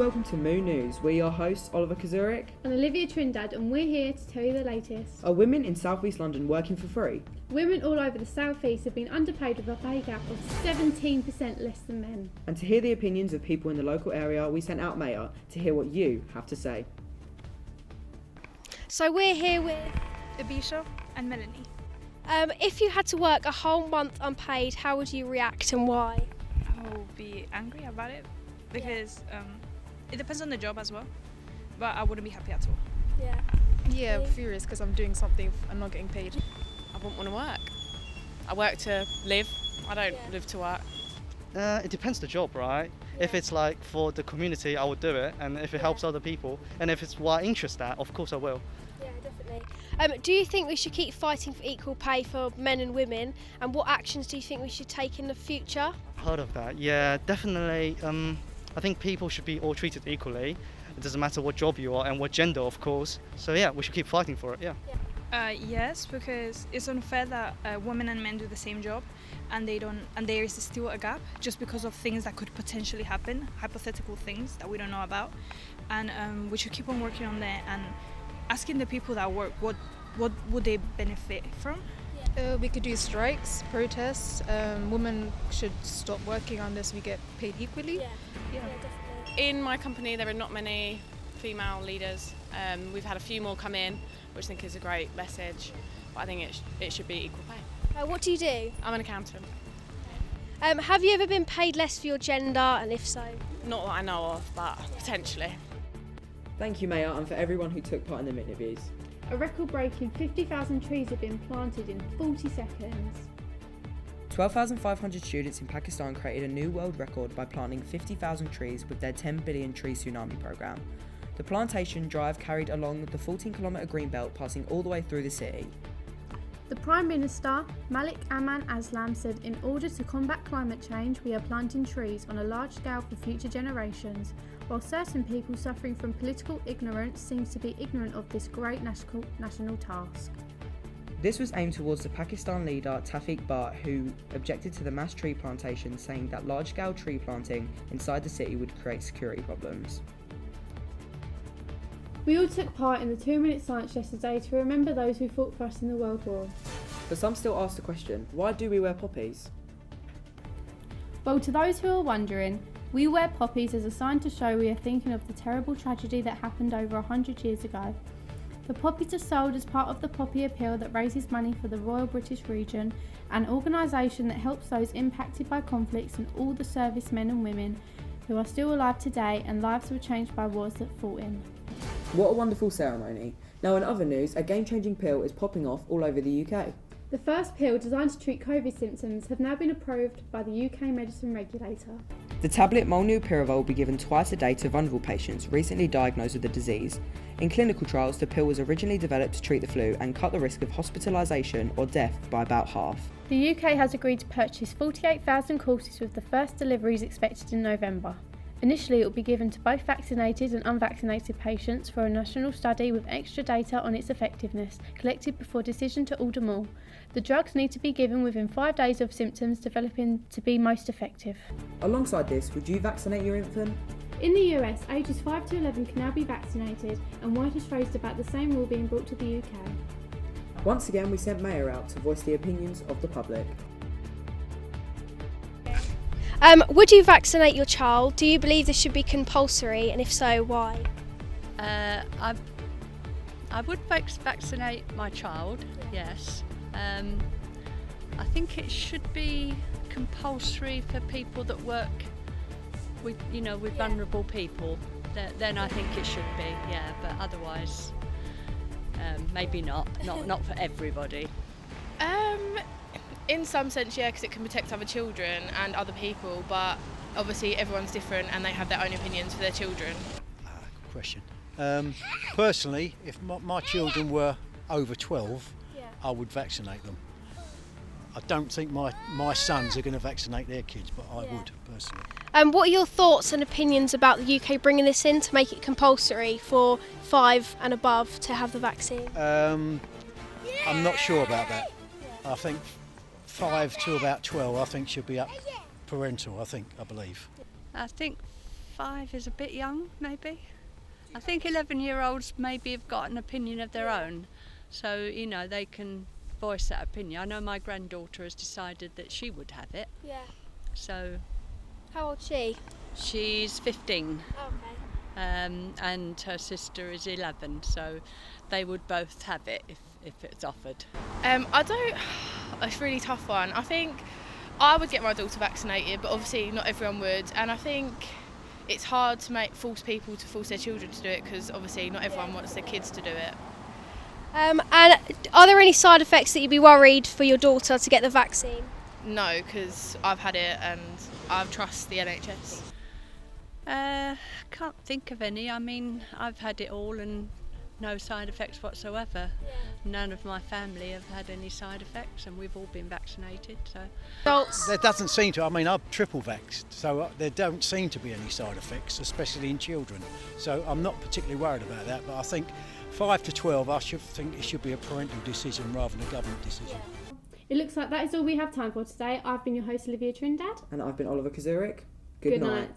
welcome to MOO News. We're your hosts, Oliver Kazurik and Olivia Trindad, and we're here to tell you the latest. Are women in South East London working for free? Women all over the South East have been underpaid with a pay gap of 17% less than men. And to hear the opinions of people in the local area, we sent out Maya to hear what you have to say. So we're here with Abisha and Melanie. If you had to work a whole month unpaid, how would you react and why? I'll be angry about it because it depends on the job as well, but I wouldn't be happy at all. Yeah, I'm furious because I'm doing something and not getting paid. I wouldn't want to work. I work to live, I don't live to work. It depends the job, right? If it's like for the community, I would do it, and if it helps other people, and if it's what I interest at, of course I will. Yeah, definitely. Do you think we should keep fighting for equal pay for men and women, and what actions do you think we should take in the future? Part of that, yeah, definitely. I think people should be all treated equally. It doesn't matter what job you are and what gender, of course. So yeah, we should keep fighting for it, yeah. Yes, because it's unfair that women and men do the same job and there is still a gap just because of things that could potentially happen, hypothetical things that we don't know about. And we should keep on working on that and asking the people that work what would they benefit from. We could do strikes, protests. Women should stop working unless we get paid equally. Yeah, definitely. In my company there are not many female leaders. We've had a few more come in, which I think is a great message, but I think it should be equal pay. What do you do? I'm an accountant. Have you ever been paid less for your gender, and if so? Not that I know of, but potentially. Thank you, Maya, and for everyone who took part in the interviews. A record-breaking 50,000 trees have been planted in 40 seconds. 12,500 students in Pakistan created a new world record by planting 50,000 trees with their 10 billion tree tsunami programme. The plantation drive carried along the 14-kilometre greenbelt, passing all the way through the city. The Prime Minister, Malik Aman Aslam, said in order to combat climate change, we are planting trees on a large scale for future generations, while certain people suffering from political ignorance seems to be ignorant of this great national task. This was aimed towards the Pakistan leader Tafiq Bhatt, who objected to the mass tree plantation, saying that large-scale tree planting inside the city would create security problems. We all took part in the 2-minute silence yesterday to remember those who fought for us in the World War. But some still ask the question, why do we wear poppies? Well, to those who are wondering, we wear poppies as a sign to show we are thinking of the terrible tragedy that happened over 100 years ago. The poppies are sold as part of the Poppy Appeal that raises money for the Royal British Legion, an organisation that helps those impacted by conflicts and all the servicemen and women who are still alive today and lives were changed by wars that fought in. What a wonderful ceremony. Now in other news, a game-changing pill is popping off all over the UK. The first pill designed to treat COVID symptoms have now been approved by the UK medicine regulator. The tablet molnupiravir will be given twice a day to vulnerable patients recently diagnosed with the disease. In clinical trials, the pill was originally developed to treat the flu and cut the risk of hospitalisation or death by about half. The UK has agreed to purchase 48,000 courses with the first deliveries expected in November. Initially, it will be given to both vaccinated and unvaccinated patients for a national study with extra data on its effectiveness collected before decision to order more. The drugs need to be given within 5 days of symptoms developing to be most effective. Alongside this, would you vaccinate your infant? In the US, ages 5 to 11 can now be vaccinated, and White has raised about the same rule being brought to the UK. Once again, we sent Maya out to voice the opinions of the public. Would you vaccinate your child? Do you believe this should be compulsory, and if so, why? I would vaccinate my child, yes. I think it should be compulsory for people that work with, vulnerable people. Then I think it should be, yeah. But otherwise, maybe not for everybody. In some sense, yeah, because it can protect other children and other people, but obviously everyone's different and they have their own opinions for their children. Good question. Personally, if my children were over 12, I would vaccinate them. I don't think my sons are going to vaccinate their kids, but I would, personally. What are your thoughts and opinions about the UK bringing this in to make it compulsory for 5 and above to have the vaccine? I'm not sure about that. I think 5 to about 12, I think should be up parental, I believe. I think 5 is a bit young, maybe. I think 11-year-olds maybe have got an opinion of their own, so you know they can voice that opinion. I know my granddaughter has decided that she would have it. Yeah. So. How old's she? She's 15. Okay. And her sister is 11, so they would both have it if it's offered. I don't. It's a really tough one. I think I would get my daughter vaccinated, but obviously not everyone would. And I think it's hard to force people to force their children to do it because obviously not everyone wants their kids to do it. And are there any side effects that you'd be worried for your daughter to get the vaccine? No, because I've had it and I trust the NHS. Can't think of any. I mean, I've had it all and no side effects whatsoever. Yeah. None of my family have had any side effects, and we've all been vaccinated. So Adults. There doesn't seem to. I mean, I'm triple vaxxed, so there don't seem to be any side effects, especially in children. So I'm not particularly worried about that. But I think 5 to 12, I should think it should be a parental decision rather than a government decision. It looks like that is all we have time for today. I've been your host, Olivia Trindad. And I've been Oliver Kazurik. Good night.